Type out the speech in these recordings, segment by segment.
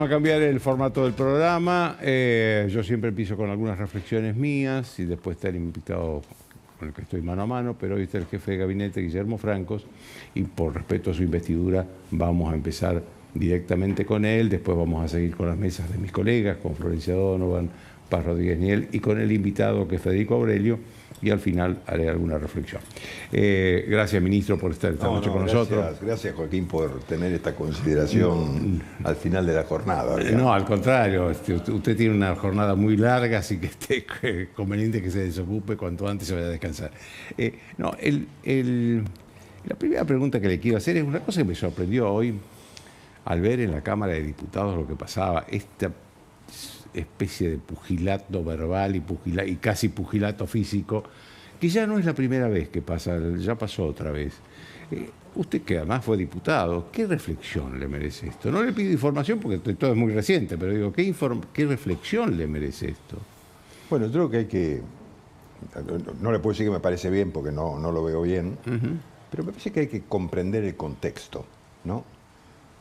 Vamos a cambiar el formato del programa. Yo siempre empiezo con algunas reflexiones mías y después está el invitado con el que estoy mano a mano, pero hoy está el jefe de gabinete, Guillermo Francos, y por respeto a su investidura vamos a empezar directamente con él, después vamos a seguir con las mesas de mis colegas, con Florencia Donovan, Paz Rodríguez Niel y con el invitado que es Federico Aurelio, y al final haré alguna reflexión. Gracias, ministro, por estar esta noche con nosotros. Gracias, Joaquín, por tener esta consideración al final de la jornada. No, al contrario, usted tiene una jornada muy larga, así que es conveniente que se desocupe cuanto antes se vaya a descansar. La primera pregunta que le quiero hacer es una cosa que me sorprendió hoy al ver en la Cámara de Diputados lo que pasaba, esta especie de pugilato verbal y casi pugilato físico, que ya no es la primera vez que pasa, ya pasó otra vez. Usted, que además fue diputado, ¿qué reflexión le merece esto? No le pido información porque todo es muy reciente, pero digo, ¿qué reflexión le merece esto? Bueno, yo creo que hay que... No le puedo decir que me parece bien porque no lo veo bien, pero me parece que hay que comprender el contexto, ¿no?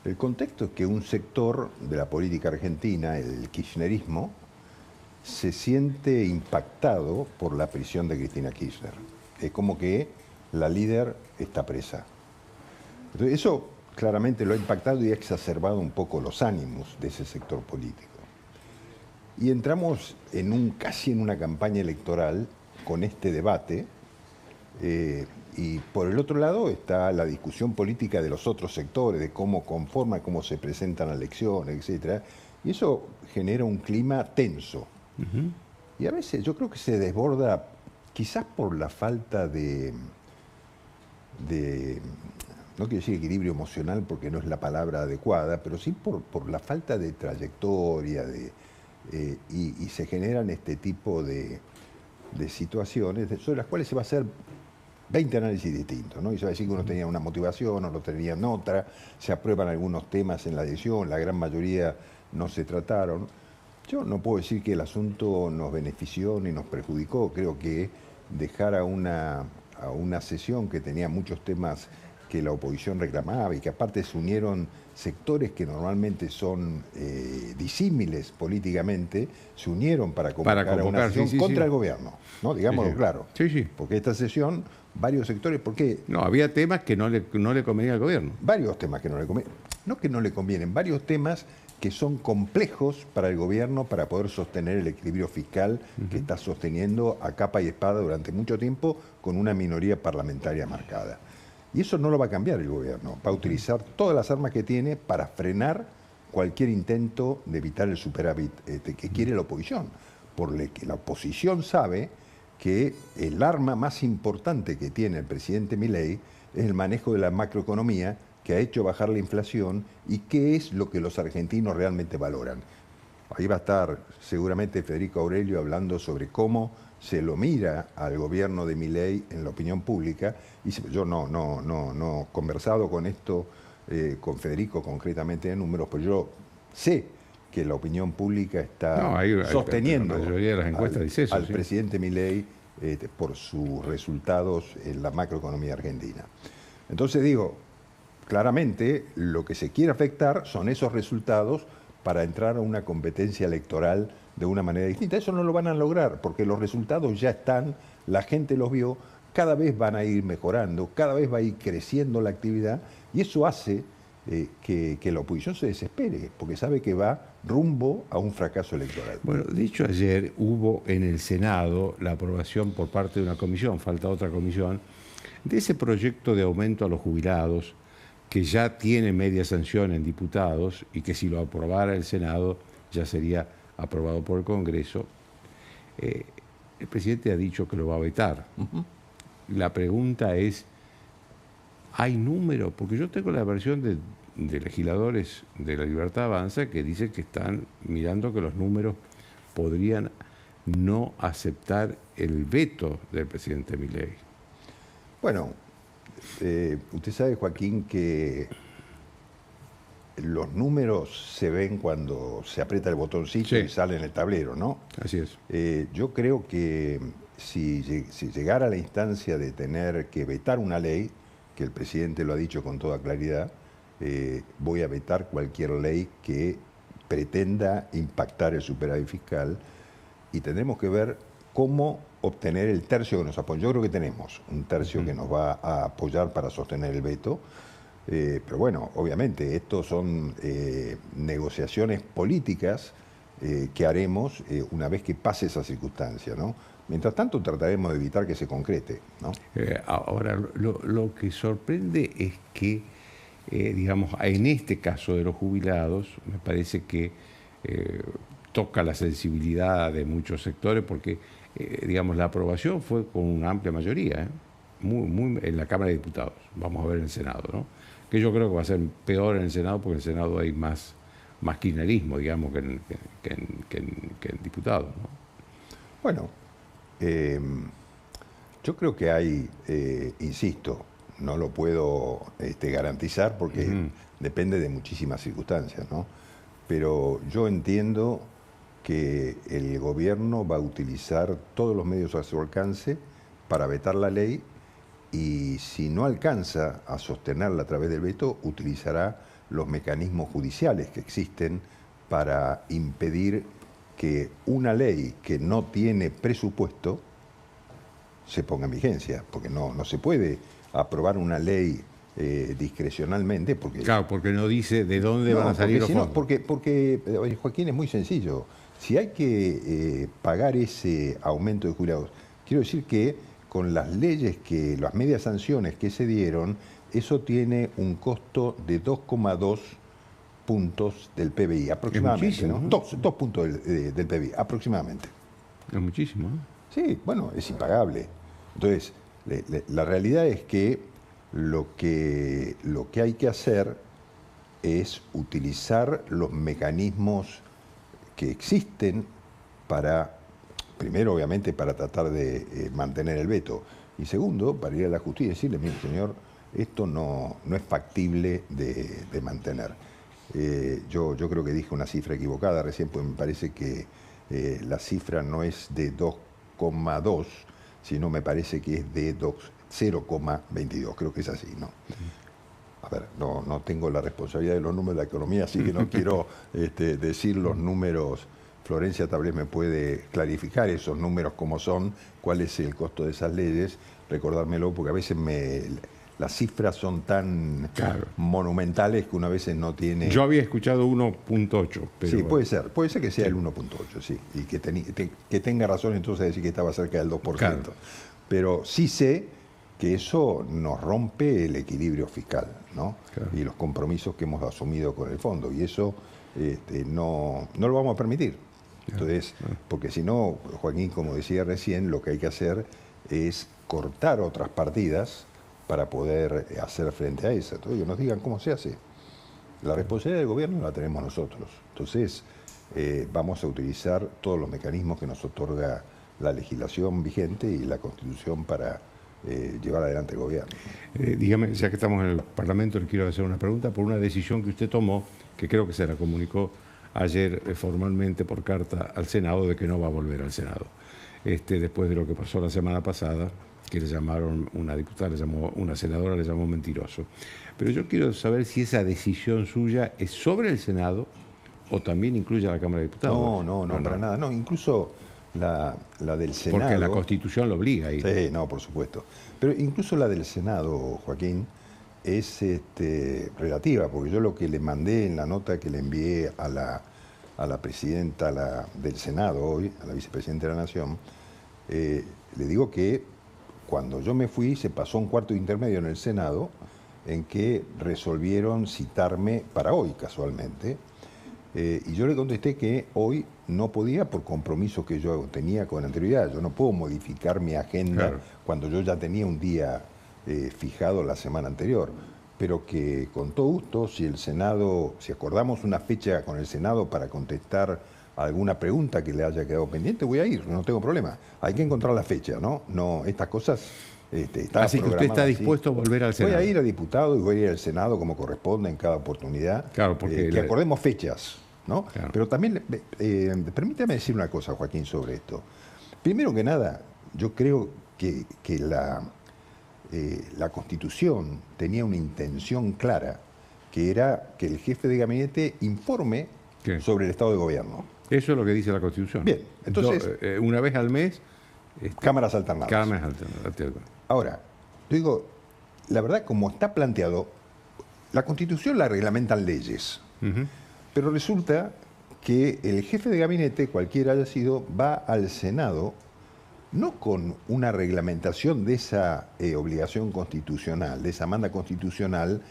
El contexto es que un sector de la política argentina, el kirchnerismo, se siente impactado por la prisión de Cristina Kirchner. Es como que la líder está presa. Entonces, eso claramente lo ha impactado y ha exacerbado un poco los ánimos de ese sector político. Y entramos casi en una campaña electoral con este debate. Y por el otro lado está la discusión política de los otros sectores, de cómo conforman, cómo se presentan las elecciones, etc. Y eso genera un clima tenso. Y a veces yo creo que se desborda, quizás por la falta de no quiero decir equilibrio emocional porque no es la palabra adecuada, pero sí por la falta de trayectoria, y se generan este tipo de situaciones sobre las cuales se va a hacer 20 análisis distintos, ¿no? Y se va a decir que uno tenía una motivación, otro tenían otra, se aprueban algunos temas en la decisión, la gran mayoría no se trataron. Yo no puedo decir que el asunto nos benefició ni nos perjudicó, creo que dejar a una sesión que tenía muchos temas que la oposición reclamaba y que aparte se unieron sectores que normalmente son disímiles políticamente, se unieron para convocar a una sesión contra el gobierno, ¿no? Digámoslo claro. Sí. Porque esta sesión, varios sectores, ¿por qué? No, había temas que no le convenía al gobierno. Varios temas que no le convienen. No que no le convienen, varios temas que son complejos para el gobierno para poder sostener el equilibrio fiscal que está sosteniendo a capa y espada durante mucho tiempo con una minoría parlamentaria marcada. Y eso no lo va a cambiar el gobierno. Va a utilizar todas las armas que tiene para frenar cualquier intento de evitar el superávit que quiere la oposición. Porque la oposición sabe que el arma más importante que tiene el presidente Milei es el manejo de la macroeconomía, que ha hecho bajar la inflación y qué es lo que los argentinos realmente valoran. Ahí va a estar seguramente Federico Aurelio hablando sobre cómo se lo mira al gobierno de Milei en la opinión pública. Y yo no he conversado con esto con Federico concretamente de números, pero yo sé que la opinión pública está sosteniendo la mayoría de las encuestas dice eso, al presidente Milei por sus resultados en la macroeconomía argentina. Entonces digo, claramente lo que se quiere afectar son esos resultados para entrar a una competencia electoral de una manera distinta. Eso no lo van a lograr porque los resultados ya están, la gente los vio, cada vez van a ir mejorando, cada vez va a ir creciendo la actividad y eso hace que la oposición se desespere porque sabe que va rumbo a un fracaso electoral. Bueno, dicho ayer, hubo en el Senado la aprobación por parte de una comisión, falta otra comisión, de ese proyecto de aumento a los jubilados que ya tiene media sanción en diputados y que si lo aprobara el Senado ya sería aprobado por el Congreso. El presidente ha dicho que lo va a vetar. La pregunta es, ¿hay números? Porque yo tengo la versión de legisladores de La Libertad Avanza que dice que están mirando que los números podrían no aceptar el veto del presidente Milei. Bueno, usted sabe, Joaquín, que los números se ven cuando se aprieta el botoncito y sale en el tablero, ¿no? Así es. Yo creo que si llegara a la instancia de tener que vetar una ley, que el presidente lo ha dicho con toda claridad, voy a vetar cualquier ley que pretenda impactar el superávit fiscal y tendremos que ver cómo obtener el tercio que nos apoya. Yo creo que tenemos un tercio que nos va a apoyar para sostener el veto, pero bueno, obviamente estos son negociaciones políticas que haremos una vez que pase esa circunstancia, ¿no? Mientras tanto trataremos de evitar que se concrete, ¿no? Ahora, lo que sorprende es que, digamos, en este caso de los jubilados, me parece que toca la sensibilidad de muchos sectores porque, digamos, la aprobación fue con una amplia mayoría, muy en la Cámara de Diputados, vamos a ver en el Senado, ¿no? Que yo creo que va a ser peor en el Senado porque en el Senado hay más kirchnerismo, digamos, que en diputados, ¿no? Bueno, yo creo que hay, insisto, no lo puedo garantizar porque depende de muchísimas circunstancias, ¿no? Pero yo entiendo que el gobierno va a utilizar todos los medios a su alcance para vetar la ley y si no alcanza a sostenerla a través del veto, utilizará los mecanismos judiciales que existen para impedir que una ley que no tiene presupuesto se ponga en vigencia, porque no se puede aprobar una ley discrecionalmente. Claro, porque no dice de dónde van a salir los fondos. Porque, Joaquín, es muy sencillo. Si hay que pagar ese aumento de jubilados, quiero decir que con las leyes, las medias sanciones que se dieron, eso tiene un costo de 2,2 puntos del PBI, aproximadamente. Es muchísimo, ¿no? 2 puntos del PBI, aproximadamente. Es muchísimo, ¿no? Sí, bueno, es impagable. Entonces, la realidad es que lo que hay que hacer es utilizar los mecanismos que existen para, primero, obviamente, para tratar de mantener el veto, y segundo, para ir a la justicia y decirle, mire, señor, esto no es factible de mantener. Yo creo que dije una cifra equivocada recién, pues me parece que la cifra no es de 2,2, sino me parece que es de 0,22, creo que es así, ¿no? A ver, no tengo la responsabilidad de los números de la economía, así que no quiero decir los números. Florencia tal vez me puede clarificar esos números cómo son, cuál es el costo de esas leyes, recordármelo, porque a veces las cifras son tan monumentales que una vez no tiene... Yo había escuchado 1,8. Pero... Sí, puede ser que sea el 1,8, sí, y que tenga razón entonces decir que estaba cerca del 2%. Claro. Pero sí sé que eso nos rompe el equilibrio fiscal, ¿no? Claro. Y los compromisos que hemos asumido con el fondo, y eso no lo vamos a permitir. Entonces, porque si no, Joaquín, como decía recién, lo que hay que hacer es cortar otras partidas para poder hacer frente a eso. Entonces, que nos digan cómo se hace. La responsabilidad del gobierno la tenemos nosotros. Entonces, vamos a utilizar todos los mecanismos que nos otorga la legislación vigente y la Constitución para llevar adelante el gobierno. Dígame, ya que estamos en el Parlamento, le quiero hacer una pregunta por una decisión que usted tomó, que creo que se la comunicó ayer formalmente por carta al Senado, de que no va a volver al Senado. Después de lo que pasó la semana pasada, que le llamaron, una senadora le llamó mentiroso. Pero yo quiero saber si esa decisión suya es sobre el Senado o también incluye a la Cámara de Diputados. No, para nada. No, incluso la del Senado... Porque la Constitución lo obliga ahí. Sí, no, por supuesto. Pero incluso la del Senado, Joaquín, es relativa, porque yo lo que le mandé en la nota que le envié a la presidenta del Senado hoy, a la vicepresidenta de la Nación, le digo que cuando yo me fui se pasó un cuarto intermedio en el Senado en que resolvieron citarme para hoy, casualmente, y yo le contesté que hoy no podía por compromisos que yo tenía con anterioridad. Yo no puedo modificar mi agenda cuando yo ya tenía un día fijado la semana anterior, pero que con todo gusto, si el Senado, si acordamos una fecha con el Senado para contestar alguna pregunta que le haya quedado pendiente, voy a ir, no tengo problema. Hay que encontrar la fecha, ¿no? No, estas cosas están así que usted está dispuesto a volver al Senado. Voy a ir a diputado y voy a ir al Senado como corresponde en cada oportunidad. Claro, porque que acordemos fechas, ¿no? Claro. Pero también, permítame decir una cosa, Joaquín, sobre esto. Primero que nada, yo creo que la Constitución tenía una intención clara, que era que el jefe de gabinete informe ¿Qué? sobre el Estado de Gobierno. Eso es lo que dice la Constitución. Bien, entonces... una vez al mes... cámaras alternadas. Cámaras alternadas. Ahora, yo digo, la verdad, como está planteado, la Constitución la reglamentan leyes, pero resulta que el jefe de gabinete, cualquiera haya sido, va al Senado no con una reglamentación de esa obligación constitucional, de esa manda constitucional,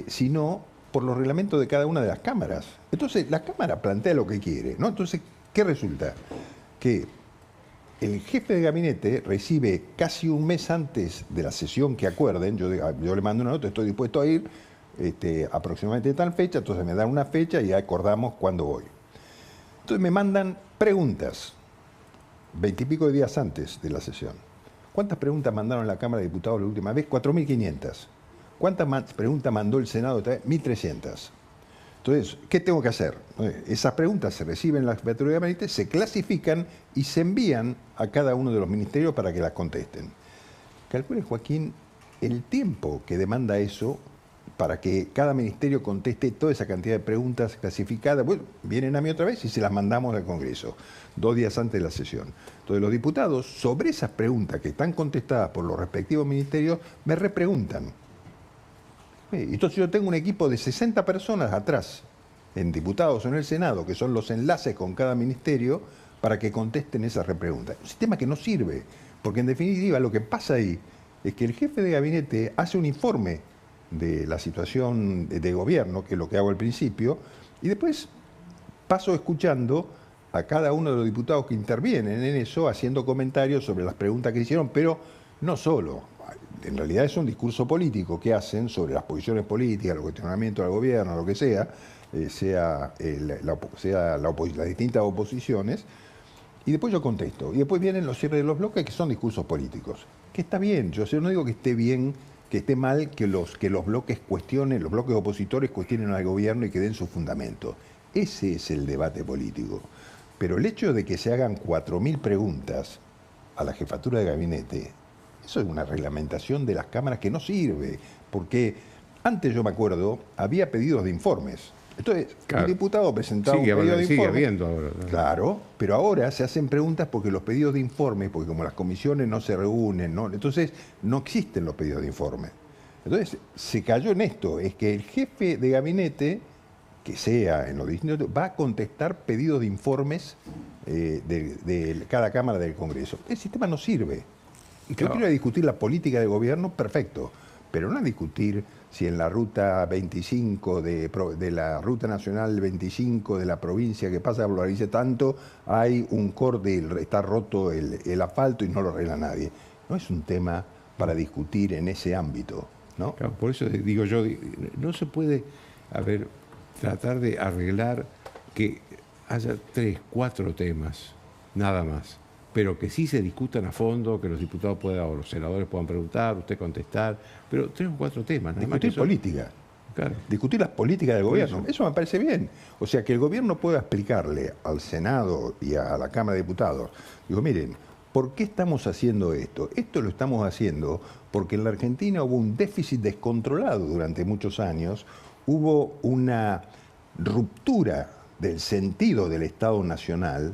sino por los reglamentos de cada una de las cámaras. Entonces, la Cámara plantea lo que quiere, ¿no? Entonces, ¿qué resulta? Que el jefe de gabinete recibe casi un mes antes de la sesión que acuerden, yo le mando una nota, estoy dispuesto a ir aproximadamente de tal fecha, entonces me dan una fecha y acordamos cuándo voy. Entonces me mandan preguntas, 20 y pico de días antes de la sesión. ¿Cuántas preguntas mandaron a la Cámara de Diputados la última vez? 4.500. ¿Cuántas preguntas mandó el Senado? 1.300. Entonces, ¿qué tengo que hacer? Esas preguntas se reciben en la jefatura de gabinete, se clasifican y se envían a cada uno de los ministerios para que las contesten. Calcule, Joaquín, el tiempo que demanda eso para que cada ministerio conteste toda esa cantidad de preguntas clasificadas. Bueno, vienen a mí otra vez y se las mandamos al Congreso, 2 días antes de la sesión. Entonces, los diputados, sobre esas preguntas que están contestadas por los respectivos ministerios, me repreguntan. Entonces yo tengo un equipo de 60 personas atrás, en diputados o en el Senado, que son los enlaces con cada ministerio, para que contesten esas repreguntas. Un sistema que no sirve, porque en definitiva lo que pasa ahí es que el jefe de gabinete hace un informe de la situación de gobierno, que es lo que hago al principio, y después paso escuchando a cada uno de los diputados que intervienen en eso, haciendo comentarios sobre las preguntas que hicieron, pero no solo. En realidad es un discurso político que hacen sobre las posiciones políticas, los cuestionamientos del gobierno, lo que sea, las distintas oposiciones, y después yo contesto. Y después vienen los cierres de los bloques, que son discursos políticos. Que está bien, yo no digo que esté bien, que esté mal que los bloques cuestionen, los bloques opositores cuestionen al gobierno y que den sus fundamentos. Ese es el debate político. Pero el hecho de que se hagan 4.000 preguntas a la jefatura de gabinete, eso es una reglamentación de las cámaras que no sirve, porque antes, yo me acuerdo, había pedidos de informes. Entonces, claro, un diputado presentaba un pedido de informe. Sigue habiendo ahora. Claro, pero ahora se hacen preguntas porque los pedidos de informe, porque como las comisiones no se reúnen, ¿no? Entonces no existen los pedidos de informe. Entonces se cayó en esto, es que el jefe de gabinete, que sea en los distintos, va a contestar pedidos de informes de cada Cámara del Congreso. El sistema no sirve. Yo quiero discutir la política de gobierno, perfecto, pero no a discutir si en la ruta 25 de la ruta nacional 25 de la provincia que pasa por Barice tanto, hay un corte, está roto el asfalto y no lo arregla nadie. No es un tema para discutir en ese ámbito, ¿no? Claro, por eso digo yo, no se puede, tratar de arreglar que haya 3, 4 temas, nada más, pero que sí se discutan a fondo, que los diputados puedan, o los senadores puedan preguntar, usted contestar, pero 3 o 4 temas. Nada discutir más política. Claro. Discutir las políticas del gobierno. Eso me parece bien. O sea, que el gobierno pueda explicarle al Senado y a la Cámara de Diputados, digo, miren, ¿por qué estamos haciendo esto? Esto lo estamos haciendo porque en la Argentina hubo un déficit descontrolado durante muchos años, hubo una ruptura del sentido del Estado Nacional,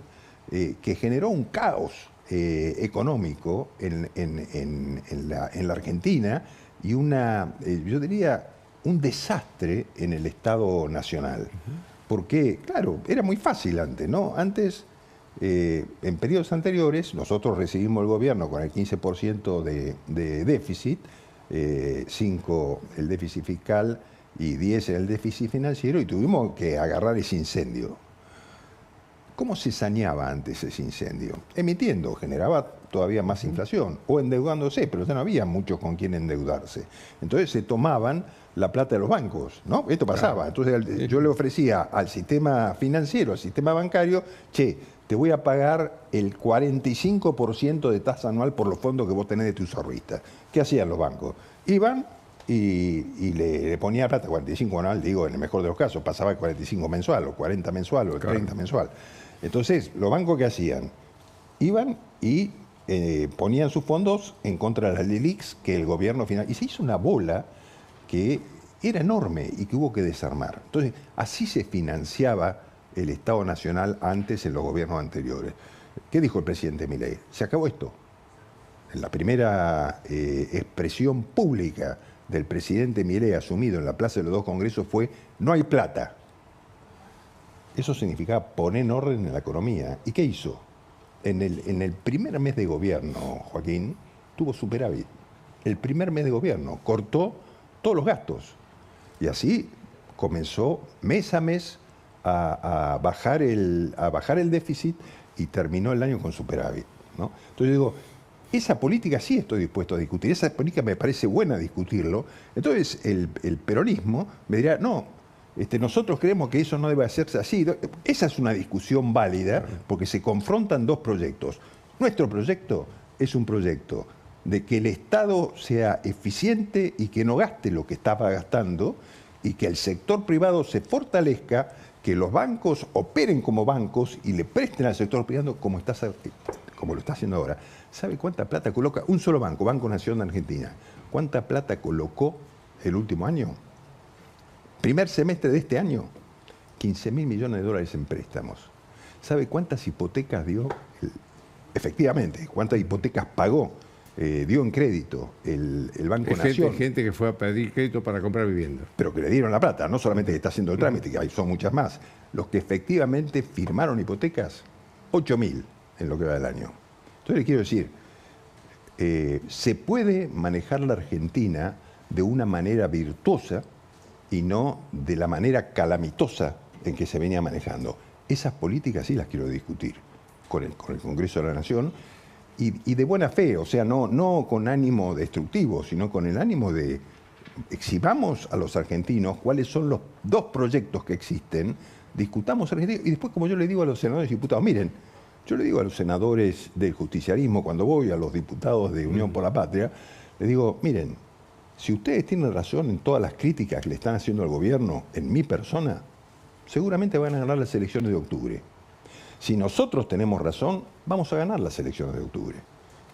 que generó un caos económico en la Argentina y yo diría, un desastre en el Estado Nacional. Porque, claro, era muy fácil antes, ¿no? Antes, en periodos anteriores, nosotros recibimos el gobierno con el 15% de déficit, 5 el déficit fiscal y 10 el déficit financiero, y tuvimos que agarrar ese incendio. ¿Cómo se saneaba antes ese incendio? Emitiendo, generaba todavía más inflación, o endeudándose, pero ya no había muchos con quien endeudarse. Entonces se tomaban la plata de los bancos, ¿no? Esto pasaba. Entonces yo le ofrecía al sistema financiero, al sistema bancario, che, te voy a pagar el 45% de tasa anual por los fondos que vos tenés de tus ahorristas. ¿Qué hacían los bancos? Iban y le ponía plata, 45 anual, digo, en el mejor de los casos, pasaba el 45 mensual, o 40 mensual, o el 30 mensual. Entonces, los bancos, ¿qué hacían? Iban y ponían sus fondos en contra de las LELIQs que el gobierno final... Y se hizo una bola que era enorme y que hubo que desarmar. Entonces, así se financiaba el Estado Nacional antes en los gobiernos anteriores. ¿Qué dijo el presidente Milei? Se acabó esto. En la primera expresión pública del presidente Milei asumido en la Plaza de los Dos Congresos fue: no hay plata. Eso significaba poner en orden en la economía. ¿Y qué hizo? En el primer mes de gobierno, Joaquín, tuvo superávit. El primer mes de gobierno cortó todos los gastos. Y así comenzó mes a mes a bajar el déficit y terminó el año con superávit, ¿no? Entonces digo, esa política sí estoy dispuesto a discutir, esa política me parece buena discutirlo. Entonces el peronismo me dirá, no, nosotros creemos que eso no debe hacerse así. Esa es una discusión válida porque se confrontan dos proyectos. Nuestro proyecto es un proyecto de que el Estado sea eficiente y que no gaste lo que estaba gastando, y que el sector privado se fortalezca, que los bancos operen como bancos y le presten al sector privado como lo está haciendo ahora. ¿Sabe cuánta plata coloca un solo banco, Banco Nación de Argentina? ¿Cuánta plata colocó el último año? Primer semestre de este año, 15.000 millones de dólares en préstamos. ¿Sabe cuántas hipotecas dio? Efectivamente, ¿cuántas hipotecas pagó? Dio en crédito el Banco Nación. Gente que fue a pedir crédito para comprar vivienda. Pero que le dieron la plata, no solamente que está haciendo el trámite, que son muchas más. Los que efectivamente firmaron hipotecas, 8.000 en lo que va del año. Entonces le quiero decir, se puede manejar la Argentina de una manera virtuosa y no de la manera calamitosa en que se venía manejando. Esas políticas sí las quiero discutir con el Congreso de la Nación, y de buena fe, o sea, no con ánimo destructivo, sino con el ánimo de exhibamos a los argentinos cuáles son los dos proyectos que existen, discutamos argentinos, y después, como yo le digo a los senadores y diputados, miren, yo le digo a los senadores del justicialismo cuando voy, a los diputados de Unión por la Patria, les digo, miren, si ustedes tienen razón en todas las críticas que le están haciendo al gobierno en mi persona, seguramente van a ganar las elecciones de octubre. Si nosotros tenemos razón, vamos a ganar las elecciones de octubre.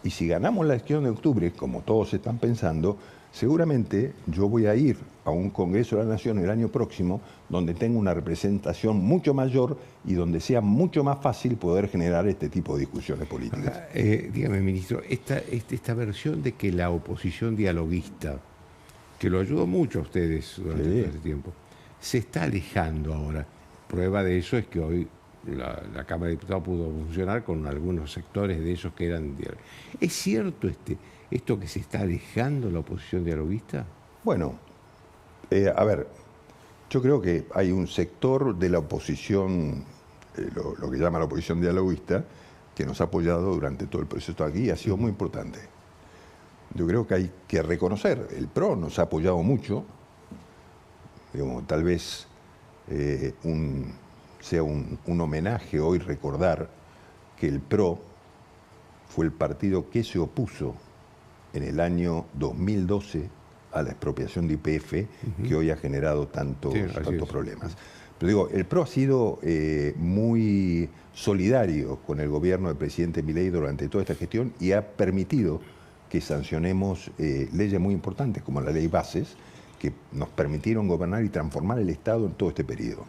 Y si ganamos la elección de octubre, como todos están pensando, seguramente yo voy a ir a un Congreso de la Nación el año próximo donde tenga una representación mucho mayor y donde sea mucho más fácil poder generar este tipo de discusiones políticas. Dígame, ministro, esta versión de que la oposición dialoguista, que lo ayudó mucho a ustedes durante todo este tiempo, se está alejando ahora. Prueba de eso es que hoy la Cámara de Diputados pudo funcionar con algunos sectores de esos que eran... ¿Es cierto esto que se está alejando la oposición dialoguista? Bueno, a ver, yo creo que hay un sector de la oposición, lo que llama la oposición dialoguista, que nos ha apoyado durante todo el proceso aquí y ha sido muy importante. Yo creo que hay que reconocer, el PRO nos ha apoyado mucho, digamos, tal vez sea un homenaje hoy recordar que el PRO fue el partido que se opuso en el año 2012 a la expropiación de YPF, que hoy ha generado tantos problemas. Pero digo, el PRO ha sido muy solidario con el gobierno del presidente Milei durante toda esta gestión y ha permitido que sancionemos leyes muy importantes, como la ley Bases, que nos permitieron gobernar y transformar el Estado en todo este periodo.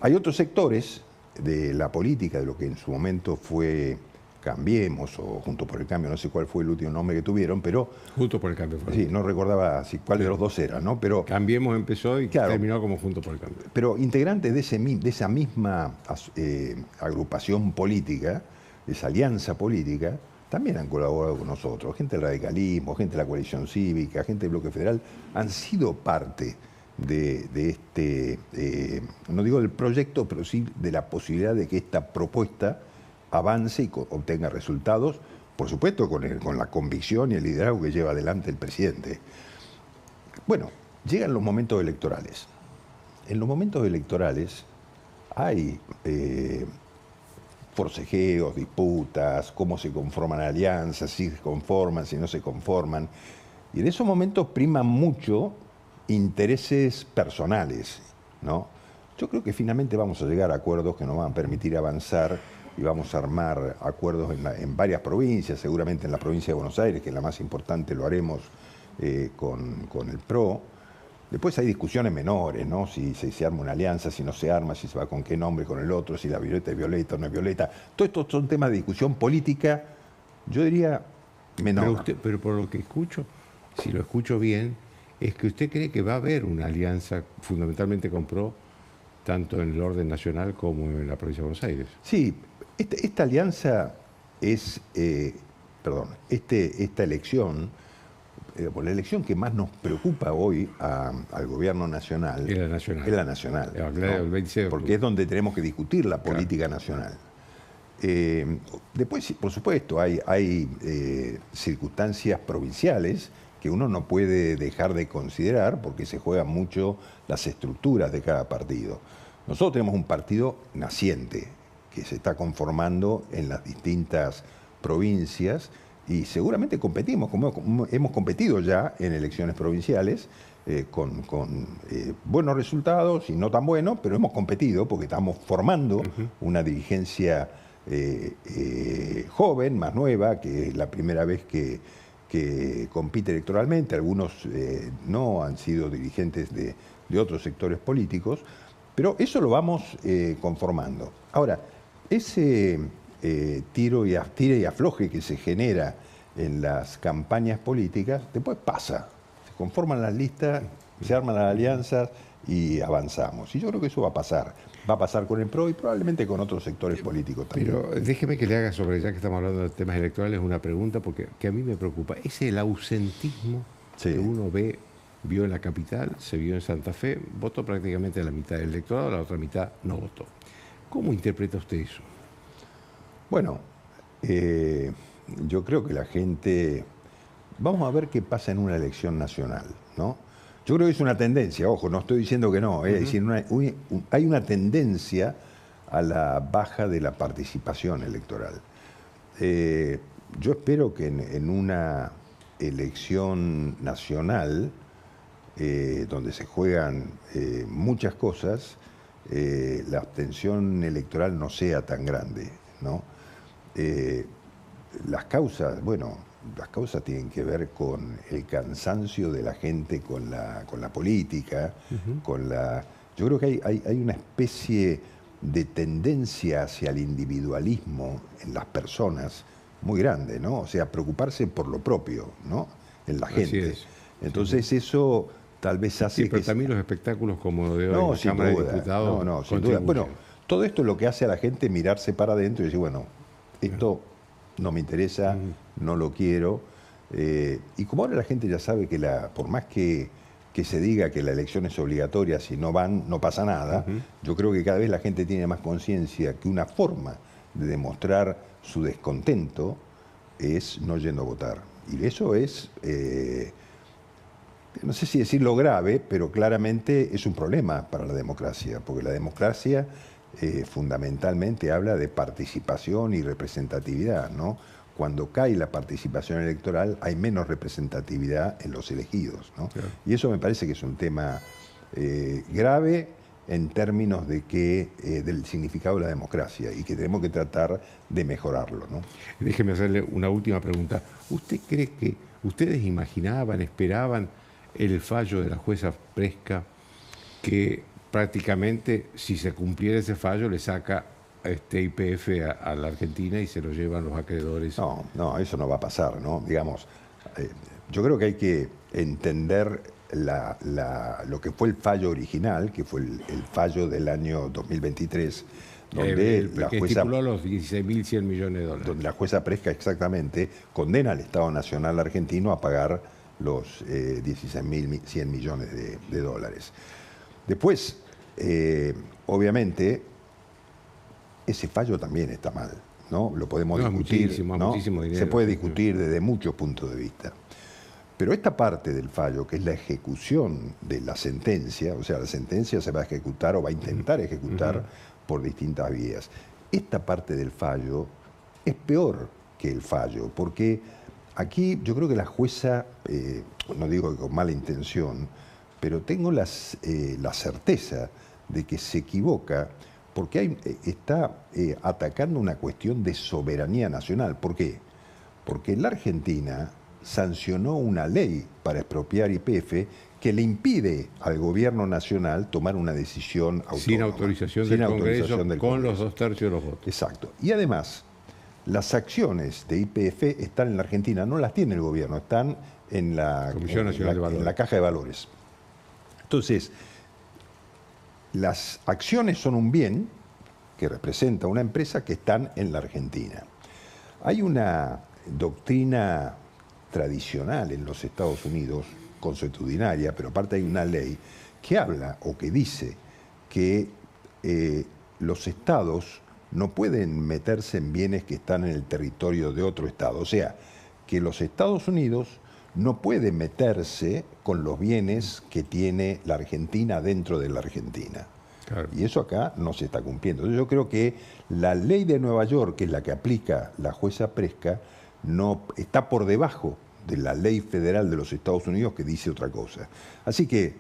Hay otros sectores de la política, de lo que en su momento fue Cambiemos o Juntos por el Cambio, no sé cuál fue el último nombre que tuvieron, pero... Juntos por el Cambio fue. Sí, no recordaba cuál de los dos era, ¿no? Pero Cambiemos empezó y terminó como Juntos por el Cambio. Pero integrantes de esa misma agrupación política, de esa alianza política, también han colaborado con nosotros. Gente del radicalismo, gente de la coalición cívica, gente del Bloque Federal, han sido parte de este, no digo del proyecto, pero sí de la posibilidad de que esta propuesta avance y obtenga resultados, por supuesto con la convicción y el liderazgo que lleva adelante el presidente. Bueno, llegan los momentos electorales. En los momentos electorales hay forcejeos, disputas, cómo se conforman alianzas, si se conforman, si no se conforman. Y en esos momentos priman mucho intereses personales, ¿no? Yo creo que finalmente vamos a llegar a acuerdos que nos van a permitir avanzar y vamos a armar acuerdos en varias provincias, seguramente en la provincia de Buenos Aires, que es la más importante, lo haremos con el PRO. Después hay discusiones menores, ¿no? Si se arma una alianza, si no se arma, si se va con qué nombre, con el otro, si la Violeta es Violeta o no es Violeta. Todos estos son temas de discusión política, yo diría menor. Pero por lo que escucho, si lo escucho bien, es que usted cree que va a haber una alianza fundamentalmente con PRO, tanto en el orden nacional como en la provincia de Buenos Aires. Sí, esta alianza es, esta elección, la elección que más nos preocupa hoy al gobierno nacional Es la nacional. es la nacional, El 26 de porque es donde tenemos que discutir la política nacional. Después, por supuesto, hay circunstancias provinciales que uno no puede dejar de considerar porque se juegan mucho las estructuras de cada partido. Nosotros tenemos un partido naciente que se está conformando en las distintas provincias y seguramente competimos, como hemos competido ya en elecciones provinciales, con buenos resultados y no tan buenos, pero hemos competido porque estamos formando una dirigencia joven, más nueva, que es la primera vez que compite electoralmente. Algunos no han sido dirigentes de otros sectores políticos, pero eso lo vamos conformando. Ahora, ese tire y afloje que se genera en las campañas políticas, después pasa. Se conforman las listas, se arman las alianzas y avanzamos. Y yo creo que eso va a pasar. Va a pasar con el PRO y probablemente con otros sectores políticos también. Pero déjeme que le haga sobre, ya que estamos hablando de temas electorales, una pregunta que a mí me preocupa. Es el ausentismo que uno vio en la capital, se vio en Santa Fe, votó prácticamente la mitad del electorado, la otra mitad no votó. ¿Cómo interpreta usted eso? Bueno, yo creo que la gente... Vamos a ver qué pasa en una elección nacional, ¿no? Yo creo que es una tendencia, ojo, no estoy diciendo que no, es decir, hay una tendencia a la baja de la participación electoral. Yo espero que en una elección nacional, donde se juegan muchas cosas, la abstención electoral no sea tan grande, ¿no? Las causas, las causas tienen que ver con el cansancio de la gente con la política, Yo creo que hay una especie de tendencia hacia el individualismo en las personas muy grande, ¿no? O sea, preocuparse por lo propio, ¿no? En la gente. Entonces eso tal vez hace pero también los espectáculos como de hoy, no, la Cámara de Diputados. No, sin duda. Bueno, todo esto es lo que hace a la gente mirarse para adentro y decir, bueno, esto no me interesa, no lo quiero. Y como ahora la gente ya sabe que por más que se diga que la elección es obligatoria, si no van, no pasa nada, yo creo que cada vez la gente tiene más conciencia que una forma de demostrar su descontento es no yendo a votar. Y eso es, no sé si decirlo grave, pero claramente es un problema para la democracia, porque la democracia fundamentalmente habla de participación y representatividad, ¿no? Cuando cae la participación electoral hay menos representatividad en los elegidos, ¿no? Claro. Y eso me parece que es un tema grave en términos de del significado de la democracia y que tenemos que tratar de mejorarlo, ¿no? Déjeme hacerle una última pregunta. ¿Usted cree que ustedes imaginaban, esperaban el fallo de la jueza Presca, que prácticamente si se cumpliera ese fallo le saca YPF a la Argentina y se lo llevan los acreedores? No, eso no va a pasar, ¿no? Digamos, yo creo que hay que entender lo que fue el fallo original, que fue el fallo del año 2023, donde la jueza estipuló los 16.100 millones de dólares. Donde la jueza Presca exactamente condena al Estado Nacional argentino a pagar los 16.100 millones de dólares. Después, obviamente, ese fallo también está mal, ¿no? Lo podemos discutir, muchísimo dinero. Se puede discutir desde muchos puntos de vista. Pero esta parte del fallo, que es la ejecución de la sentencia, o sea, la sentencia se va a ejecutar o va a intentar ejecutar por distintas vías. Esta parte del fallo es peor que el fallo, porque aquí yo creo que la jueza, no digo que con mala intención, pero tengo la certeza de que se equivoca porque está atacando una cuestión de soberanía nacional. ¿Por qué? Porque la Argentina sancionó una ley para expropiar YPF que le impide al gobierno nacional tomar una decisión autónoma. Sin autorización del Congreso, con los 2/3 de los votos. Exacto. Y además, las acciones de YPF están en la Argentina, no las tiene el gobierno, están en la Comisión Nacional de Valores. En la Caja de Valores. Entonces, las acciones son un bien que representa una empresa que están en la Argentina. Hay una doctrina tradicional en los Estados Unidos, consuetudinaria, pero aparte hay una ley que habla o que dice que los estados no pueden meterse en bienes que están en el territorio de otro estado. O sea, que los Estados Unidos no pueden meterse con los bienes que tiene la Argentina dentro de la Argentina. Claro. Y eso acá no se está cumpliendo. Entonces yo creo que la ley de Nueva York, que es la que aplica la jueza Presca, no está por debajo de la ley federal de los Estados Unidos que dice otra cosa. Así que,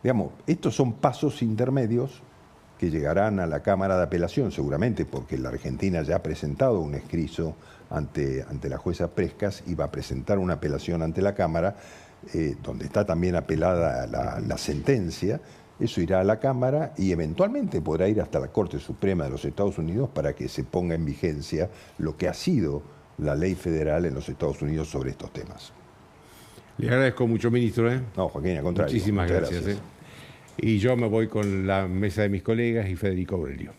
digamos, estos son pasos intermedios que llegarán a la Cámara de Apelación seguramente, porque la Argentina ya ha presentado un escrito ante la jueza Prescas y va a presentar una apelación ante la Cámara, donde está también apelada la sentencia. Eso irá a la Cámara y eventualmente podrá ir hasta la Corte Suprema de los Estados Unidos para que se ponga en vigencia lo que ha sido la ley federal en los Estados Unidos sobre estos temas. Le agradezco mucho, ministro. No, Joaquín, al contrario. Muchísimas gracias. Y yo me voy con la mesa de mis colegas y Federico Aurelio.